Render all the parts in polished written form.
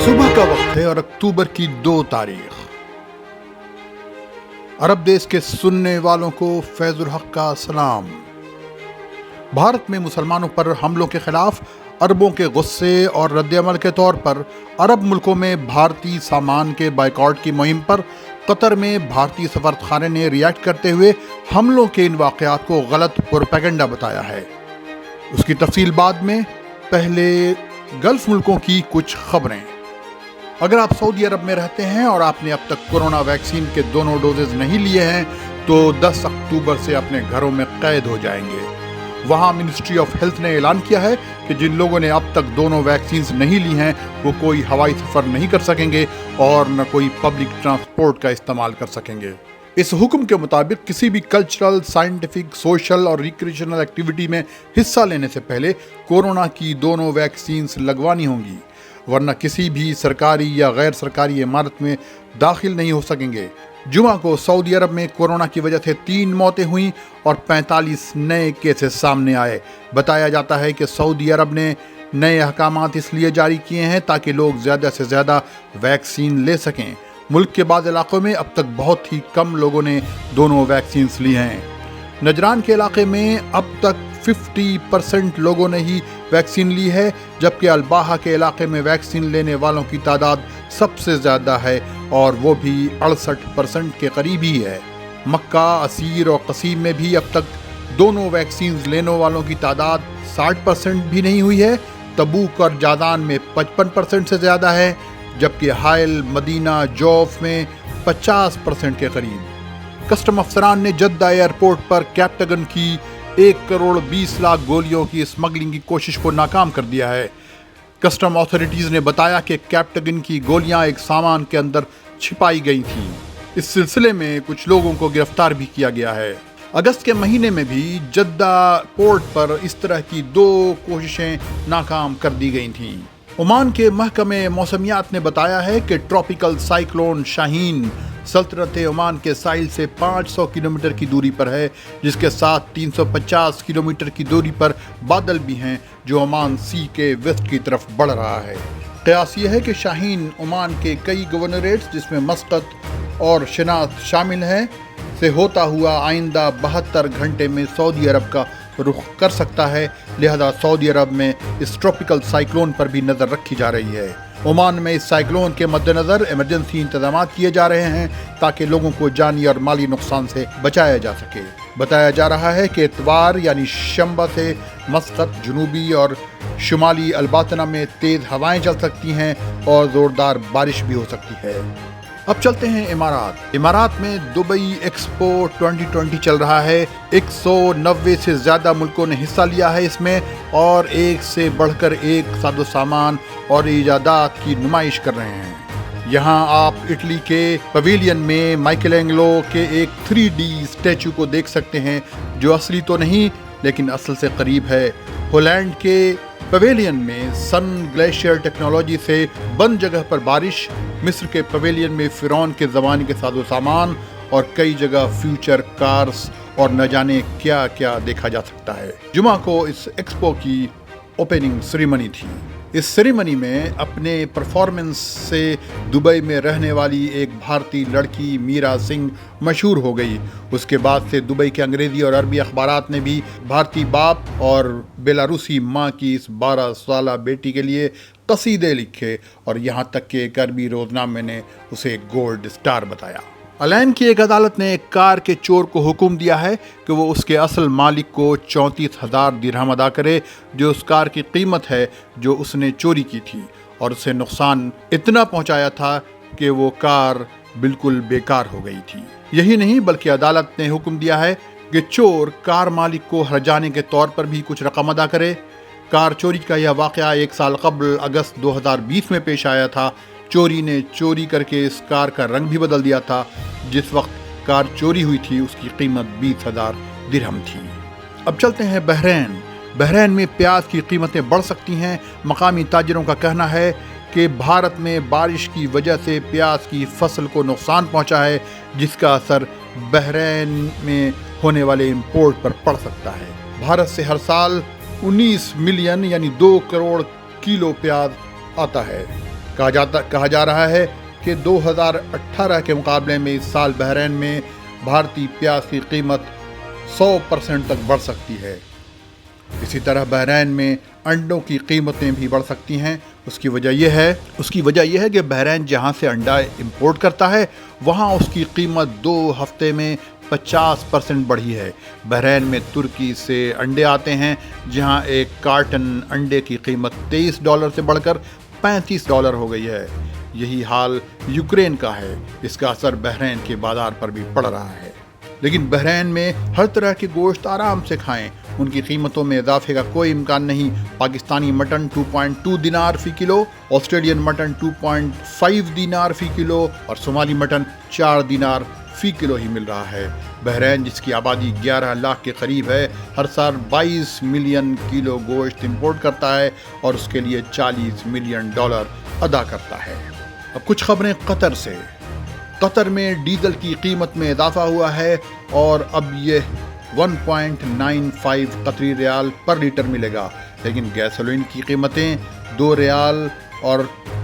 सुबह का वक्त है और अक्टूबर की 2 तारीख। अरब देश के सुनने वालों को फैजुल हक का सलाम। भारत में मुसलमानों पर हमलों के खिलाफ अरबों के गुस्से और रद्द-ए-अमल के तौर पर अरब मुल्कों में भारतीय सामान के बाइकआउट की मुहिम पर कतर में भारतीय सफारतखाने ने रिएक्ट करते हुए हमलों के इन वाक़यात को गलत प्रोपेगेंडा बताया है। उसकी तफसील बाद में, पहले गल्फ मुल्कों की कुछ खबरें। अगर आप सऊदी अरब में रहते हैं और आपने अब तक कोरोना वैक्सीन के दोनों डोजेज नहीं लिए हैं तो 10 अक्टूबर से अपने घरों में कैद हो जाएंगे। वहाँ मिनिस्ट्री ऑफ हेल्थ ने ऐलान किया है कि जिन लोगों ने अब तक दोनों वैक्सीन्स नहीं ली हैं वो कोई हवाई सफ़र नहीं कर सकेंगे और न कोई पब्लिक ट्रांसपोर्ट का इस्तेमाल कर सकेंगे। इस हुक्म के मुताबिक किसी भी कल्चरल, साइंटिफिक, सोशल और रिक्रिएशनल एक्टिविटी में हिस्सा लेने से पहले कोरोना की दोनों वैक्सीन्स लगवानी होंगी, वरना किसी भी सरकारी या गैर सरकारी इमारत में दाखिल नहीं हो सकेंगे। जुमा को सऊदी अरब में कोरोना की वजह से 3 मौतें हुईं और 45 नए केसेस सामने आए। बताया जाता है कि सऊदी अरब ने नए अहकामात इसलिए जारी किए हैं ताकि लोग ज़्यादा से ज़्यादा वैक्सीन ले सकें। मुल्क के बाद इलाकों में अब तक बहुत ही कम लोगों ने दोनों वैक्सीन्स ली हैं। नजरान के इलाके में अब तक 50% लोगों ने ही वैक्सीन ली है, जबकि अलबाहा के इलाके में वैक्सीन लेने वालों की तादाद सबसे ज़्यादा है और वो भी 68% के करीब ही है। मक्का, असीर और कसीम में भी अब तक दोनों वैक्सीन लेने वालों की तादाद 60% भी नहीं हुई है। तबूक और जादान में 55% से ज़्यादा है, जबकि हाइल, मदीना, जौफ में 50% के करीब। कस्टम अफसरान ने जद्दा एयरपोर्ट पर कैप्टागन की 1 करोड़ 20 लाख गोलियों की स्मगलिंग की कोशिश को नाकाम कर दिया है। कस्टम अथॉरिटीज़ ने बताया कि कैप्टागन की गोलियां एक सामान के अंदर छिपाई गई थीं। इस सिलसिले में कुछ लोगों को गिरफ्तार भी किया गया है। अगस्त के महीने में भी जद्दा पोर्ट पर इस तरह की 2 कोशिशें नाकाम कर दी गई थीं। ओमान के महकमे मौसमियात ने बताया है कि ट्रॉपिकल साइक्लोन शाहीन सल्तनत ओमान के साहिल से 500 किलोमीटर की दूरी पर है, जिसके साथ 350 किलोमीटर की दूरी पर बादल भी हैं जो ओमान सी के वेस्ट की तरफ बढ़ रहा है। क़यास ये है कि शाहीन ओमान के कई गवर्नरेट्स, जिसमें मस्कत और शनात शामिल हैं, से होता हुआ आइंदा 72 घंटे में सऊदी अरब का रुख कर सकता है। लिहाजा सऊदी अरब में इस ट्रॉपिकल साइक्लोन पर भी नज़र रखी जा रही है। ओमान में इस साइक्लोन के मद्देनज़र इमरजेंसी इंतजाम किए जा रहे हैं ताकि लोगों को जानी और माली नुकसान से बचाया जा सके। बताया जा रहा है कि इतवार यानी शंबा से मस्कत, जुनूबी और शुमाली अलबातना में तेज़ हवाएं चल सकती हैं और ज़ोरदार बारिश भी हो सकती है। अब चलते हैं इमारात। इमारात में दुबई एक्सपो 2020 चल रहा है। 190 से ज़्यादा मुल्कों ने हिस्सा लिया है इसमें और एक से बढ़कर एक साजो सामान और इजादात की नुमाइश कर रहे हैं। यहाँ आप इटली के पवेलियन में माइकलएंजेलो के एक 3D स्टैचू को देख सकते हैं जो असली तो नहीं लेकिन असल से करीब है। होलैंड के पवेलियन में सन ग्लेशियर टेक्नोलॉजी से बंद जगह पर बारिश, मिस्र के पवेलियन में फिरौन के ज़माने के साजो सामान और कई जगह फ्यूचर कार्स और न जाने क्या क्या देखा जा सकता है। जुमा को इस एक्सपो की ओपनिंग सेरेमनी थी। इस सेरेमनी में अपने परफॉर्मेंस से दुबई में रहने वाली एक भारतीय लड़की मीरा सिंह मशहूर हो गई। उसके बाद से दुबई के अंग्रेज़ी और अरबी अखबारात ने भी भारतीय बाप और बेलारूसी माँ की इस 12 साला बेटी के लिए कसीदे लिखे और यहाँ तक कि एक अरबी रोजनामे ने उसे गोल्ड स्टार बताया। अलैन की एक अदालत ने एक कार के चोर को हुक्म दिया है कि वो उसके असल मालिक को 34,000 दिरहम अदा करे, जो उस कार की कीमत है जो उसने चोरी की थी, और उसे नुकसान इतना पहुंचाया था कि वो कार बिल्कुल बेकार हो गई थी। यही नहीं बल्कि अदालत ने हुक्म दिया है कि चोर कार मालिक को हर्जाने के तौर पर भी कुछ रकम अदा करे। कार चोरी का यह वाक़या 1 साल कबल अगस्त 2020 में पेश आया था। चोरी ने चोरी करके इस कार का रंग भी बदल दिया था। जिस वक्त कार चोरी हुई थी उसकी कीमत 20,000 दिरहम थी। अब चलते हैं बहरीन। बहरीन में प्याज की कीमतें बढ़ सकती हैं। मकामी ताजिरों का कहना है कि भारत में बारिश की वजह से प्याज की फसल को नुकसान पहुंचा है, जिसका असर बहरीन में होने वाले इंपोर्ट पर पड़ सकता है। भारत से हर साल 19 मिलियन यानी 2 करोड़ किलो प्याज आता है। کہا جا رہا ہے کہ 2018 کے مقابلے میں اس سال بحرین میں بھارتی پیاز کی قیمت 100% تک بڑھ سکتی ہے۔ اسی طرح بحرین میں انڈوں کی قیمتیں بھی بڑھ سکتی ہیں۔ اس کی وجہ یہ ہے کہ بحرین جہاں سے انڈا امپورٹ کرتا ہے وہاں اس کی قیمت 2 ہفتے میں 50% بڑھی ہے۔ بحرین میں ترکی سے انڈے آتے ہیں جہاں ایک کارٹن انڈے کی قیمت $23 سے بڑھ کر $35 ہو گئی ہے۔ یہی حال یوکرین کا ہے۔ اس کا اثر بحرین کے بازار پر بھی پڑ رہا ہے۔ لیکن بحرین میں ہر طرح کے گوشت آرام سے کھائیں، ان کی قیمتوں میں اضافے کا کوئی امکان نہیں۔ پاکستانی مٹن 2.2 دینار فی کلو، آسٹریلین مٹن 2.5 دینار فی کلو اور صومالی مٹن 4 دینار فی کلو ہی مل رہا ہے۔ بحرین جس کی آبادی 11 لاکھ کے قریب ہے، ہر سال 22 ملین کلو گوشت امپورٹ کرتا ہے اور اس کے لیے $40 ملین ادا کرتا ہے۔ اب کچھ خبریں قطر سے۔ قطر میں ڈیزل کی قیمت میں اضافہ ہوا ہے اور اب یہ 1.95 قطری ریال پر لیٹر ملے گا، لیکن گیسولین کی قیمتیں 2 ریال اور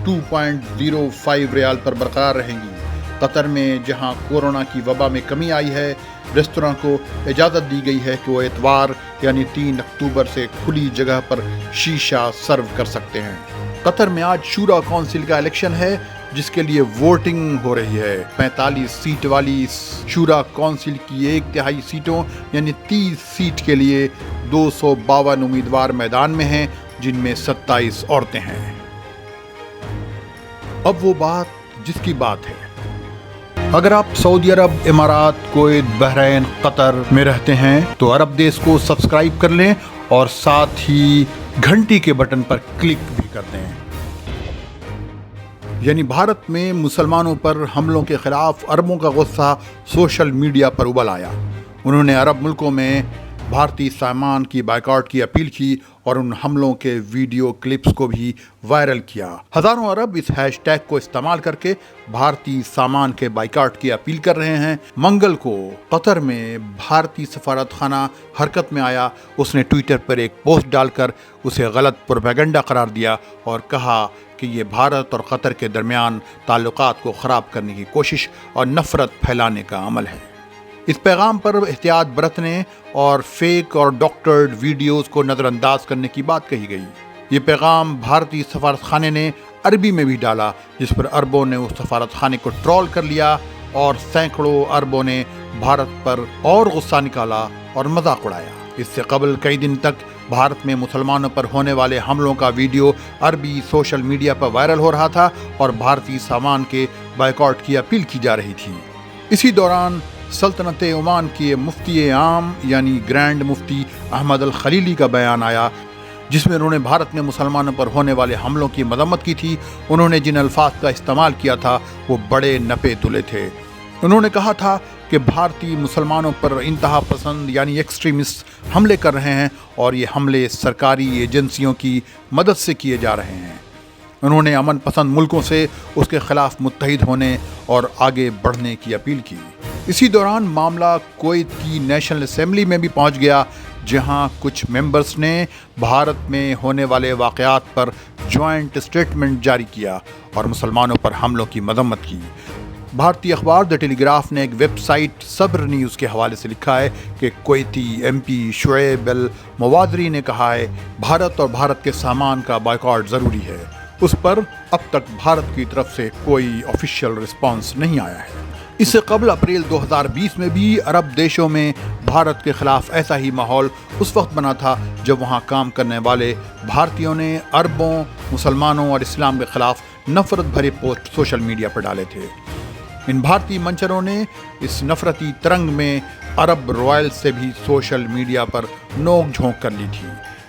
2.05 ریال پر برقرار رہیں گی۔ قطر میں جہاں کورونا کی وبا میں کمی آئی ہے، ریستوراں کو اجازت دی گئی ہے کہ وہ اتوار یعنی 3 اکتوبر سے کھلی جگہ پر شیشہ سرو کر سکتے ہیں۔ قطر میں آج شورا کونسل کا الیکشن ہے جس کے لیے ووٹنگ ہو رہی ہے۔ 45 سیٹ والی اس شورا کونسل کی 1/3 سیٹوں یعنی 30 سیٹ کے لیے 252 امیدوار میدان میں ہیں، جن میں 27 عورتیں ہیں۔ اب وہ بات جس کی بات ہے، اگر آپ سعودی عرب، امارات، کویت، بحرین، قطر میں رہتے ہیں تو عرب دیس کو سبسکرائب کر لیں اور ساتھ ہی گھنٹی کے بٹن پر کلک بھی کر دیں۔ یعنی بھارت میں مسلمانوں پر حملوں کے خلاف عربوں کا غصہ سوشل میڈیا پر ابل آیا۔ انہوں نے عرب ملکوں میں بھارتی سامان کی بائیکاٹ کی اپیل کی اور ان حملوں کے ویڈیو کلپس کو بھی وائرل کیا۔ ہزاروں عرب اس ہیش ٹیگ کو استعمال کر کے بھارتی سامان کے بائیکاٹ کی اپیل کر رہے ہیں۔ منگل کو قطر میں بھارتی سفارت خانہ حرکت میں آیا۔ اس نے ٹویٹر پر ایک پوسٹ ڈال کر اسے غلط پروپیگنڈا قرار دیا اور کہا کہ یہ بھارت اور قطر کے درمیان تعلقات کو خراب کرنے کی کوشش اور نفرت پھیلانے کا عمل ہے۔ اس پیغام پر احتیاط برتنے اور فیک اور ڈاکٹرڈ ویڈیوز کو نظر انداز کرنے کی بات کہی گئی۔ یہ پیغام بھارتی سفارت خانے نے عربی میں بھی ڈالا، جس پر عربوں نے اس سفارت خانے کو ٹرول کر لیا اور سینکڑوں عربوں نے بھارت پر اور غصہ نکالا اور مذاق اڑایا۔ اس سے قبل کئی دن تک بھارت میں مسلمانوں پر ہونے والے حملوں کا ویڈیو عربی سوشل میڈیا پر وائرل ہو رہا تھا اور بھارتی سامان کے بائیکاٹ کی اپیل کی جا رہی تھی۔ اسی دوران سلطنت عمان کے مفتی عام یعنی گرینڈ مفتی احمد الخلیلی کا بیان آیا، جس میں انہوں نے بھارت میں مسلمانوں پر ہونے والے حملوں کی مذمت کی تھی۔ انہوں نے جن الفاظ کا استعمال کیا تھا وہ بڑے نپے تلے تھے۔ انہوں نے کہا تھا کہ بھارتی مسلمانوں پر انتہا پسند یعنی ایکسٹریمسٹ حملے کر رہے ہیں اور یہ حملے سرکاری ایجنسیوں کی مدد سے کیے جا رہے ہیں۔ انہوں نے امن پسند ملکوں سے اس کے خلاف متحد ہونے اور آگے بڑھنے کی اپیل کی۔ اسی دوران معاملہ کویت کی نیشنل اسمبلی میں بھی پہنچ گیا، جہاں کچھ ممبرز نے بھارت میں ہونے والے واقعات پر جوائنٹ اسٹیٹمنٹ جاری کیا اور مسلمانوں پر حملوں کی مذمت کی۔ بھارتی اخبار دی ٹیلی گراف نے ایک ویب سائٹ صبر نیوز کے حوالے سے لکھا ہے کہ کویتی ایم پی شعیب الموادری نے کہا ہے بھارت اور بھارت کے سامان کا بائیکاٹ ضروری ہے۔ اس پر اب تک بھارت کی طرف سے کوئی آفیشیل رسپانس نہیں آیا ہے۔ اس سے قبل اپریل 2020 میں بھی عرب دیشوں میں بھارت کے خلاف ایسا ہی ماحول اس وقت بنا تھا جب وہاں کام کرنے والے بھارتیوں نے عربوں، مسلمانوں اور اسلام کے خلاف نفرت بھرے پوسٹ سوشل میڈیا پر ڈالے تھے۔ ان بھارتی منچروں نے اس نفرتی ترنگ میں عرب رائل سے بھی سوشل میڈیا پر نوک جھونک کر لی تھی۔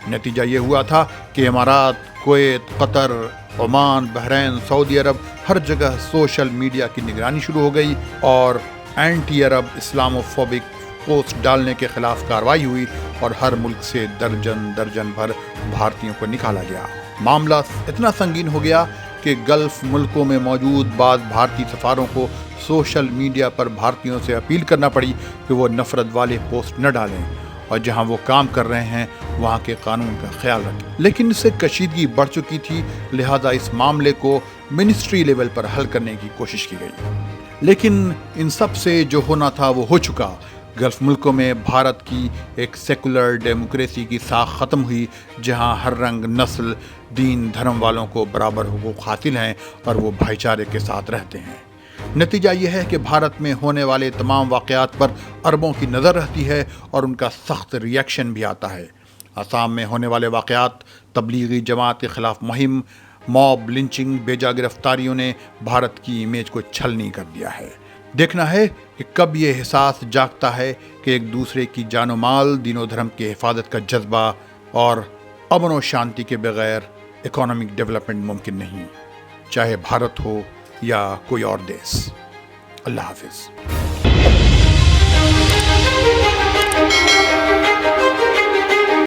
نتیجہ یہ ہوا تھا کہ امارات، کویت، قطر، عمان، بحرین، سعودی عرب ہر جگہ سوشل میڈیا کی نگرانی شروع ہو گئی اور اینٹی عرب اسلامو فوبک پوسٹ ڈالنے کے خلاف کارروائی ہوئی اور ہر ملک سے درجن بھر بھارتیوں کو نکالا گیا۔ معاملہ اتنا سنگین ہو گیا کہ گلف ملکوں میں موجود بعض بھارتی سفاروں کو سوشل میڈیا پر بھارتیوں سے اپیل کرنا پڑی کہ وہ نفرت والے پوسٹ نہ ڈالیں اور جہاں وہ کام کر رہے ہیں وہاں کے قانون کا خیال رکھیں۔ لیکن اس سے کشیدگی بڑھ چکی تھی، لہذا اس معاملے کو मिनिस्ट्री लेवल पर हल करने की कोशिश की गई। लेकिन इन सब से जो होना था वो हो चुका। गल्फ मुल्कों में भारत की एक सेकुलर डेमोक्रेसी की साख ख़त्म हुई, जहां हर रंग, नस्ल, दीन, धर्म वालों को बराबर हुकूक हासिल हैं और वो भाईचारे के साथ रहते हैं। नतीजा यह है कि भारत में होने वाले तमाम वाक़यात पर अरबों की नज़र रहती है और उनका सख्त रिएक्शन भी आता है। असम में होने वाले वाक़यात, तबलीगी जमात के ख़िलाफ़ मुहिम, मॉब लिंचिंग, बेजा गिरफ्तारियों ने भारत की इमेज को छलनी कर दिया है। देखना है कि कब ये एहसास जागता है कि एक दूसरे की जानो माल, दीनो धर्म की हिफाजत का जज्बा और अमन और शांति के बगैर इकोनॉमिक डेवलपमेंट मुमकिन नहीं, चाहे भारत हो या कोई और देश। अल्लाह हाफिज़।